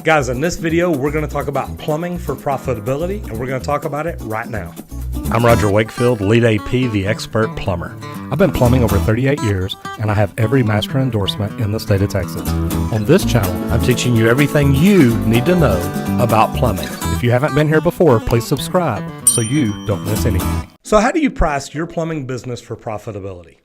Guys, in this video, we're going to talk about plumbing for profitability, and we're going to talk about it right now. I'm Roger Wakefield, Lead AP, the expert plumber. I've been plumbing over 38 years, and I have every master endorsement in the state of Texas. On this channel, I'm teaching you everything you need to know about plumbing. If you haven't been here before, please subscribe so you don't miss anything. So how do you price your plumbing business for profitability?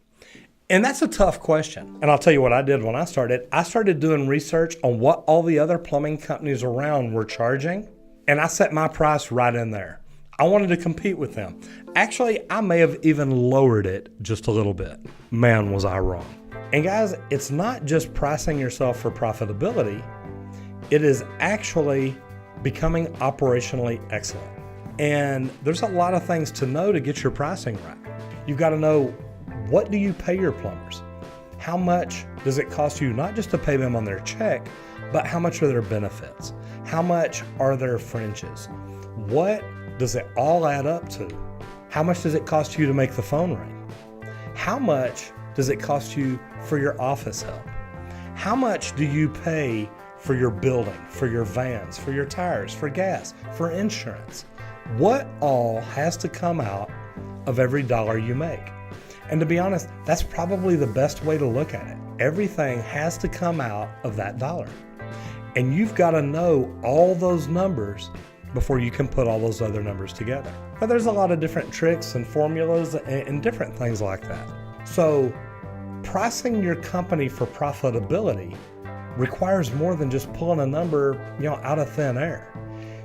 And that's a tough question. And I'll tell you what I did when I started. I started doing research on what all the other plumbing companies around were charging, and I set my price right in there. I wanted to compete with them. Actually, I may have even lowered it just a little bit. Man, was I wrong. And guys, it's not just pricing yourself for profitability. It is actually becoming operationally excellent. And there's a lot of things to know to get your pricing right. You've got to know, what do you pay your plumbers? How much does it cost you not just to pay them on their check, but how much are their benefits? How much are their fringes? What does it all add up to? How much does it cost you to make the phone ring? How much does it cost you for your office help? How much do you pay for your building, for your vans, for your tires, for gas, for insurance? What all has to come out of every dollar you make? And to be honest, that's probably the best way to look at it. Everything has to come out of that dollar. And you've got to know all those numbers before you can put all those other numbers together. But there's a lot of different tricks and formulas and different things like that. So pricing your company for profitability requires more than just pulling a number, out of thin air.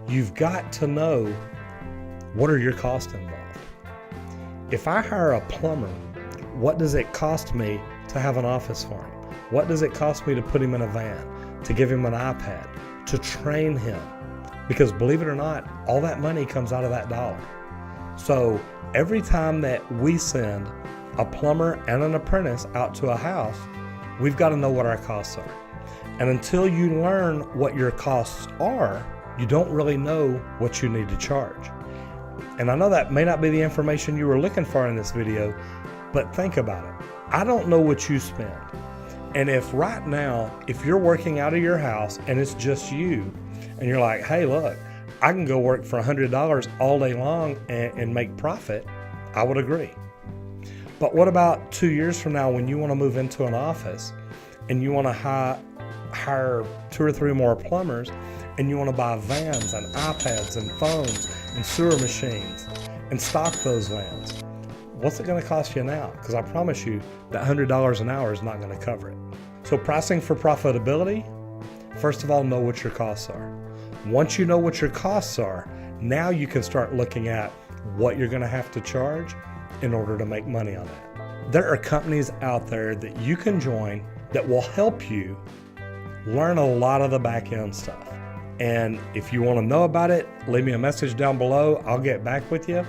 You've got to know, what are your costs involved? If I hire a plumber, what does it cost me to have an office for him? What does it cost me to put him in a van, to give him an iPad, to train him? Because believe it or not, all that money comes out of that dollar. So every time that we send a plumber and an apprentice out to a house, we've got to know what our costs are. And until you learn what your costs are, you don't really know what you need to charge. And I know that may not be the information you were looking for in this video, but think about it. I don't know what you spend. And if right now, if you're working out of your house and it's just you, and you're like, hey, look, I can go work for $100 all day long and make profit, I would agree. But what about 2 years from now when you want to move into an office and you want to hire 2 or 3 more plumbers, and you want to buy vans and iPads and phones and sewer machines and stock those vans? What's it going to cost you now? Because I promise you that $100 an hour is not going to cover it. So pricing for profitability, first of all, know what your costs are. Once you know what your costs are, now you can start looking at what you're going to have to charge in order to make money on that. There are companies out there that you can join that will help you learn a lot of the back end stuff. And if you want to know about it, leave me a message down below. I'll get back with you.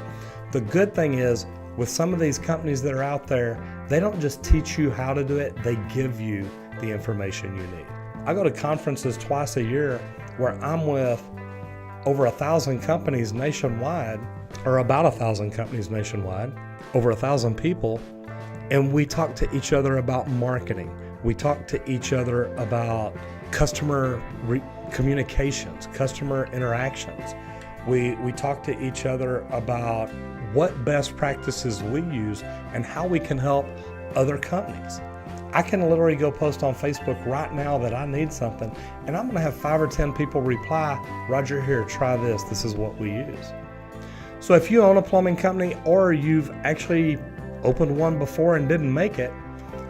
The good thing is, with some of these companies that are out there, they don't just teach you how to do it, they give you the information you need. I go to conferences twice a year where I'm with over 1,000 companies nationwide, or about 1,000 companies nationwide, over 1,000 people, and we talk to each other about marketing. We talk to each other about customer communications, customer interactions. We talk to each other about what best practices we use and how we can help other companies. I can literally go post on Facebook right now that I need something, and I'm going to have 5 or 10 people reply, Roger, here, try this. This is what we use. So if you own a plumbing company, or you've actually opened one before and didn't make it,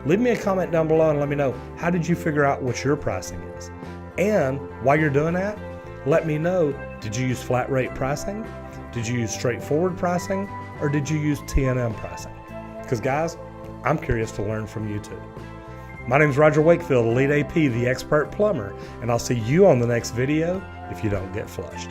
leave me a comment down below and let me know, how did you figure out what your pricing is? And while you're doing that, let me know, did you use flat rate pricing? Did you use straightforward pricing? Or did you use T&M pricing? Because guys, I'm curious to learn from you too. My name is Roger Wakefield, Lead AP, the expert plumber, and I'll see you on the next video if you don't get flushed.